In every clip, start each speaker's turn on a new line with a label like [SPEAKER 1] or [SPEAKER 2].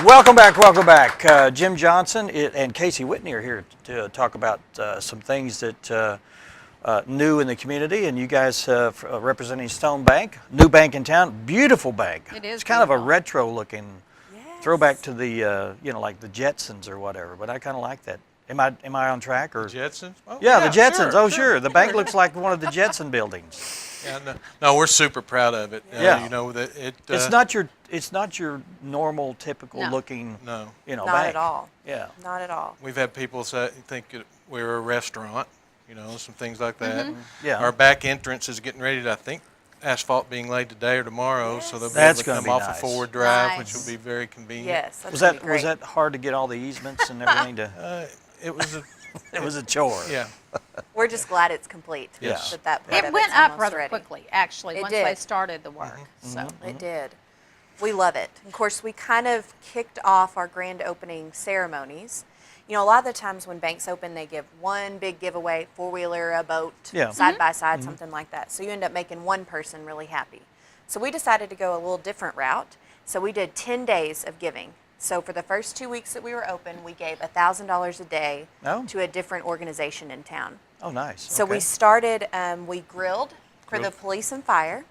[SPEAKER 1] Welcome back. Jim Johnson and Casey Whitney are here to talk about some things that new in the community, and you guys representing Stone Bank, new bank in town, beautiful bank.
[SPEAKER 2] It is.
[SPEAKER 1] It's kind of a retro-looking throwback to the like the Jetsons or whatever. But I kind of like that. Am I on track or?
[SPEAKER 3] The Jetsons? Oh,
[SPEAKER 1] yeah, the Jetsons.
[SPEAKER 3] Sure,
[SPEAKER 1] Sure. The bank looks like one of the Jetson buildings.
[SPEAKER 3] Yeah, no, we're super proud of it.
[SPEAKER 1] Yeah.
[SPEAKER 3] You know that it.
[SPEAKER 1] It's not your normal, typical looking.
[SPEAKER 3] No.
[SPEAKER 1] Not
[SPEAKER 4] bank. At all.
[SPEAKER 1] Yeah.
[SPEAKER 4] Not at all.
[SPEAKER 3] We've had people think we're a restaurant. You know, some things like that.
[SPEAKER 1] Mm-hmm. Yeah.
[SPEAKER 3] Our back entrance is getting ready to, I think, asphalt being laid today or tomorrow, so they'll be
[SPEAKER 1] That's
[SPEAKER 3] able to come
[SPEAKER 1] gonna be
[SPEAKER 3] off
[SPEAKER 1] nice.
[SPEAKER 3] a forward drive, which
[SPEAKER 2] Nice.
[SPEAKER 3] will be very convenient.
[SPEAKER 4] Yes. That's
[SPEAKER 1] Was
[SPEAKER 4] gonna be
[SPEAKER 1] that
[SPEAKER 4] great.
[SPEAKER 1] hard to get all the easements and everything to?
[SPEAKER 3] It was a.
[SPEAKER 1] It was a chore.
[SPEAKER 3] Yeah.
[SPEAKER 4] We're just glad it's complete.
[SPEAKER 3] Yes.
[SPEAKER 4] That part
[SPEAKER 2] It
[SPEAKER 4] of
[SPEAKER 2] went
[SPEAKER 4] it's
[SPEAKER 2] up
[SPEAKER 4] almost
[SPEAKER 2] rather
[SPEAKER 4] ready.
[SPEAKER 2] quickly, actually,
[SPEAKER 4] It
[SPEAKER 2] once
[SPEAKER 4] did.
[SPEAKER 2] they started the work. So
[SPEAKER 4] It did. We love it. Of course, we kind of kicked off our grand opening ceremonies. You know, a lot of the times when banks open, they give one big giveaway, four-wheeler, a boat, side by side, something like that. So you end up making one person really happy. So we decided to go a little different route. So we did 10 days of giving. So for the first 2 weeks that we were open, we gave $1,000 a day to a different organization in town.
[SPEAKER 1] Oh, nice.
[SPEAKER 4] So we started, we grilled for the police and fire,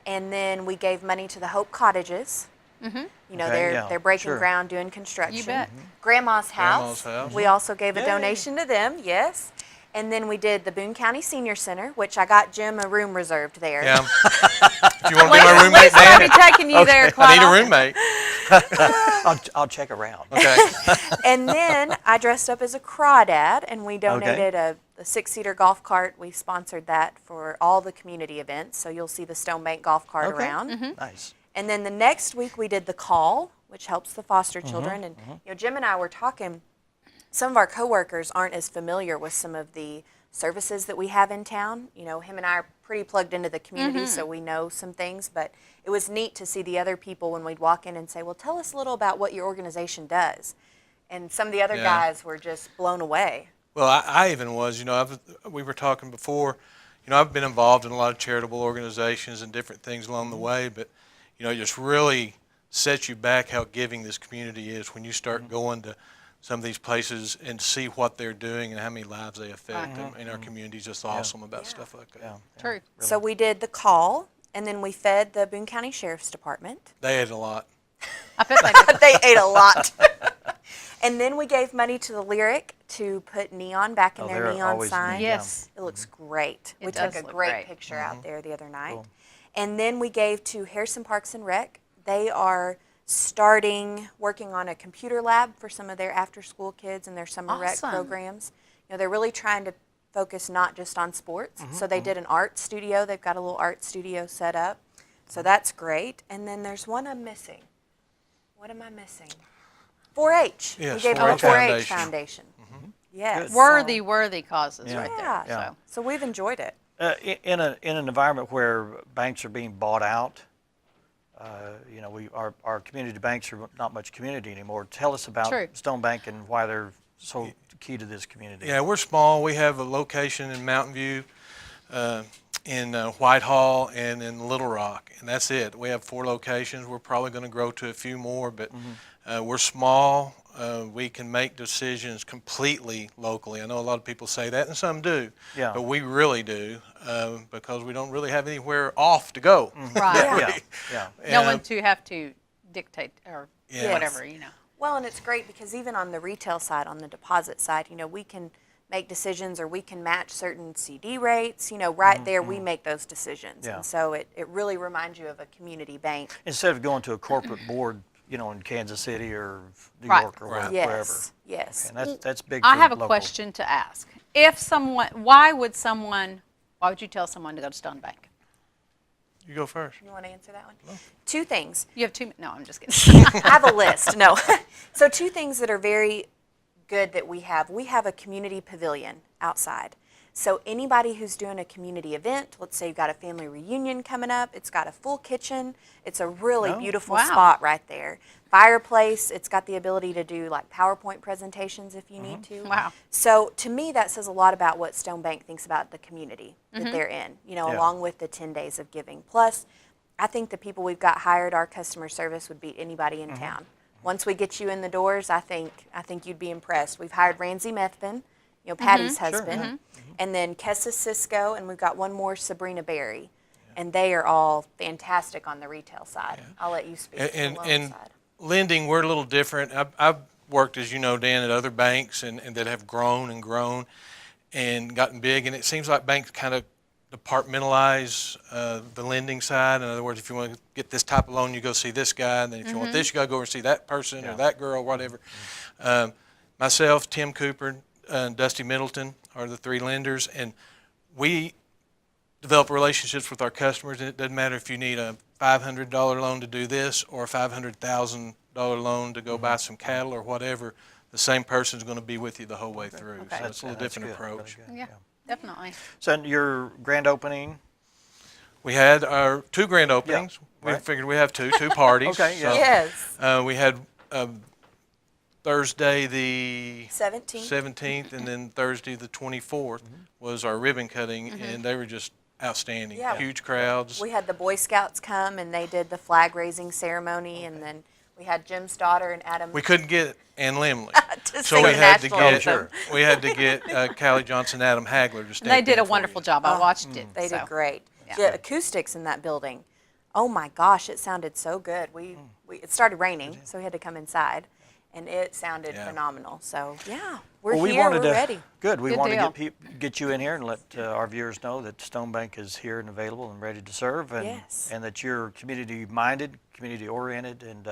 [SPEAKER 4] and then we gave money to the Hope Cottages. You know, they're breaking ground, doing construction.
[SPEAKER 2] You bet.
[SPEAKER 4] Grandma's house.
[SPEAKER 3] Grandma's house.
[SPEAKER 4] We also gave a donation to them, yes. And then we did the Boone County Senior Center, which I got Jim a room reserved there.
[SPEAKER 3] Yeah. Do you want to be my roommate,
[SPEAKER 2] I'll be
[SPEAKER 3] Dan?
[SPEAKER 2] taking you there quite
[SPEAKER 3] I need a
[SPEAKER 2] often.
[SPEAKER 3] roommate.
[SPEAKER 1] I'll check around.
[SPEAKER 3] Okay.
[SPEAKER 4] And then I dressed up as a crawdad, and we donated a 6-seater golf cart. We sponsored that for all the community events, so you'll see the Stone Bank golf cart around.
[SPEAKER 1] Nice.
[SPEAKER 4] And then the next week we did the call, which helps the foster children. And you know, Jim and I were talking. Some of our coworkers aren't as familiar with some of the services that we have in town. You know, him and I are pretty plugged into the community, so we know some things. But it was neat to see the other people when we'd walk in and say, "Well, tell us a little about what your organization does." And some of the other guys were just blown away.
[SPEAKER 3] Well, I even was. You know, we were talking before. You know, I've been involved in a lot of charitable organizations and different things along the way, but you know, it just really sets you back how giving this community is when you start going to some of these places and see what they're doing and how many lives they affect. And our community is just awesome about stuff like that.
[SPEAKER 1] Yeah.
[SPEAKER 2] True.
[SPEAKER 1] Really.
[SPEAKER 4] So we did the call, and then we fed the Boone County Sheriff's Department.
[SPEAKER 3] They ate a lot.
[SPEAKER 2] I bet they did.
[SPEAKER 4] They ate a lot. And then we gave money to the Lyric to put neon back in their
[SPEAKER 1] they're
[SPEAKER 4] neon
[SPEAKER 1] always
[SPEAKER 4] sign.
[SPEAKER 1] neat,
[SPEAKER 2] Yes.
[SPEAKER 4] It looks great.
[SPEAKER 2] It
[SPEAKER 4] We
[SPEAKER 2] does
[SPEAKER 4] took a
[SPEAKER 2] look
[SPEAKER 4] great
[SPEAKER 2] great.
[SPEAKER 4] picture out there the other night.
[SPEAKER 1] Cool.
[SPEAKER 4] And then we gave to Harrison Parks and Rec. They are working on a computer lab for some of their after-school kids and their summer rec
[SPEAKER 2] Awesome.
[SPEAKER 4] programs. You know, they're really trying to focus not just on sports. So they did an art studio. They've got a little art studio set up. So that's great. And then there's one I'm missing. What am I missing? 4-H.
[SPEAKER 3] Yes,
[SPEAKER 4] we gave to
[SPEAKER 3] 4-H
[SPEAKER 4] the 4-H
[SPEAKER 3] Foundation.
[SPEAKER 4] Foundation. Yes.
[SPEAKER 2] Worthy causes right there.
[SPEAKER 4] Yeah.
[SPEAKER 2] So.
[SPEAKER 4] So we've enjoyed it.
[SPEAKER 1] In an environment where banks are being bought out, you know, our community banks are not much community anymore. Tell us about
[SPEAKER 2] True.
[SPEAKER 1] Stone Bank and why they're so key to this community.
[SPEAKER 3] Yeah, we're small. We have a location in Mountain View, in Whitehall, and in Little Rock, and that's it. We have 4 locations. We're probably going to grow to a few more, but we're small. We can make decisions completely locally. I know a lot of people say that, and some do, but we really do because we don't really have anywhere off to go.
[SPEAKER 2] Right.
[SPEAKER 1] Yeah.
[SPEAKER 2] No one to have to dictate or
[SPEAKER 3] Yes.
[SPEAKER 2] whatever, you know.
[SPEAKER 4] Well, and it's great because even on the retail side, on the deposit side, you know, we can make decisions or we can match certain CD rates. You know, right there we make those decisions.
[SPEAKER 1] Yeah.
[SPEAKER 4] And so it really reminds you of a community bank.
[SPEAKER 1] Instead of going to a corporate board, you know, in Kansas City or New
[SPEAKER 2] Right.
[SPEAKER 1] York or
[SPEAKER 3] Right.
[SPEAKER 1] wherever.
[SPEAKER 4] Yes, yes.
[SPEAKER 1] And that's big.
[SPEAKER 2] I
[SPEAKER 1] for
[SPEAKER 2] have a
[SPEAKER 1] local.
[SPEAKER 2] question to ask. If someone, why would you tell someone to go to Stone Bank?
[SPEAKER 3] You go first.
[SPEAKER 4] You want to answer that one? No. 2 things.
[SPEAKER 2] You have 2 no, I'm just kidding.
[SPEAKER 4] I have a list. No. So 2 things that are very good that we have. We have a community pavilion outside. So anybody who's doing a community event, let's say you've got a family reunion coming up, it's got a full kitchen. It's a really beautiful
[SPEAKER 2] wow.
[SPEAKER 4] spot right there. Fireplace, it's got the ability to do like PowerPoint presentations if you need to.
[SPEAKER 2] Wow.
[SPEAKER 4] So to me, that says a lot about what Stone Bank thinks about the community that they're in, you know, along with the 10 days of giving. Plus, I think the people we've got hired, our customer service would beat anybody in town. Once we get you in the doors, I think you'd be impressed. We've hired Ramsey Methvin, Patty's husband, and then Kessa Cisco, and we've got one more, Sabrina Berry. And they are all fantastic on the retail side. I'll let you speak to the loan side.
[SPEAKER 3] Lending, we're a little different. I've worked, as you know, Dan, at other banks and that have grown and grown and gotten big. And it seems like banks kind of departmentalize the lending side. In other words, if you want to get this type of loan, you go see this guy. And then if you want this, you got to go over and see that person or that girl, whatever. Myself, Tim Cooper, and Dusty Middleton are the three lenders. And we develop relationships with our customers, and it doesn't matter if you need a $500 loan to do this or a $500,000 loan to go buy some cattle or whatever. The same person's going to be with you the whole way through.
[SPEAKER 2] Okay.
[SPEAKER 3] So it's a little different approach.
[SPEAKER 2] Yeah, definitely.
[SPEAKER 1] So your grand opening?
[SPEAKER 3] We had our 2 grand openings.
[SPEAKER 1] Yeah, right.
[SPEAKER 3] We figured we have two parties.
[SPEAKER 1] Okay, yeah.
[SPEAKER 3] So,
[SPEAKER 4] Yes.
[SPEAKER 3] we had Thursday the
[SPEAKER 4] 17th.
[SPEAKER 3] 17th, and then Thursday the 24th was our ribbon cutting, and they were just outstanding.
[SPEAKER 4] Yeah.
[SPEAKER 3] Huge crowds.
[SPEAKER 4] We had the Boy Scouts come, and they did the flag raising ceremony, and then we had Jim's daughter and Adam.
[SPEAKER 3] We couldn't get Ann Limley,
[SPEAKER 4] to
[SPEAKER 3] so
[SPEAKER 4] sing
[SPEAKER 3] we
[SPEAKER 4] the
[SPEAKER 3] had to
[SPEAKER 4] national
[SPEAKER 3] get
[SPEAKER 4] anthem.
[SPEAKER 3] we had to get Callie Johnson, Adam Hagler to step
[SPEAKER 2] They did
[SPEAKER 3] in
[SPEAKER 2] a
[SPEAKER 3] for
[SPEAKER 2] wonderful
[SPEAKER 3] you.
[SPEAKER 2] job. I watched it.
[SPEAKER 4] They
[SPEAKER 2] so.
[SPEAKER 4] did great.
[SPEAKER 2] Yeah.
[SPEAKER 4] The acoustics in that building, oh my gosh, it sounded so good. It started raining, so we had to come inside, and it sounded phenomenal. So yeah, we're here, we're ready.
[SPEAKER 1] Good. We
[SPEAKER 2] Good
[SPEAKER 1] wanted
[SPEAKER 2] deal.
[SPEAKER 1] to get you in here and let our viewers know that Stone Bank is here and available and ready to serve, and
[SPEAKER 4] Yes.
[SPEAKER 1] and that you're community-minded, community-oriented, and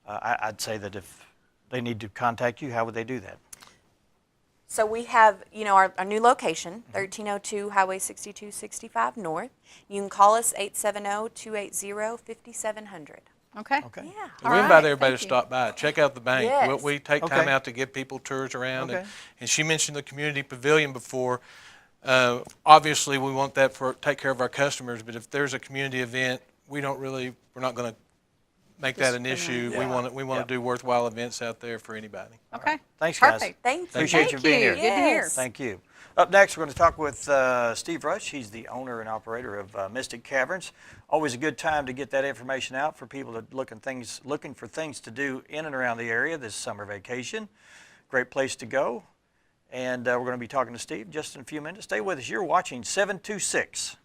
[SPEAKER 1] I'd say that if they need to contact you, how would they do that?
[SPEAKER 4] So we have, our new location, 1302 Highway 6265 North. You can call us 870-280-5700.
[SPEAKER 2] Okay.
[SPEAKER 1] Okay.
[SPEAKER 4] Yeah.
[SPEAKER 3] We
[SPEAKER 2] All
[SPEAKER 3] invite
[SPEAKER 2] right,
[SPEAKER 3] everybody to
[SPEAKER 2] thank you.
[SPEAKER 3] stop by, check out the bank.
[SPEAKER 4] Yes.
[SPEAKER 3] We take
[SPEAKER 1] Okay.
[SPEAKER 3] time out to give people tours around.
[SPEAKER 1] Okay.
[SPEAKER 3] And she mentioned the community pavilion before. Obviously, we want that for take care of our customers, but if there's a community event, we're not going to make that an issue. We want to do worthwhile events out there for anybody.
[SPEAKER 2] Okay.
[SPEAKER 1] Thanks, guys.
[SPEAKER 2] Perfect.
[SPEAKER 4] Thank you.
[SPEAKER 1] Appreciate you being here.
[SPEAKER 2] Good to hear.
[SPEAKER 4] Yes.
[SPEAKER 1] Thank you. Up next, we're going to talk with Steve Rush. He's the owner and operator of Mystic Caverns. Always a good time to get that information out for people that looking for things to do in and around the area this summer vacation. Great place to go. And we're going to be talking to Steve just in a few minutes. Stay with us. You're watching 726.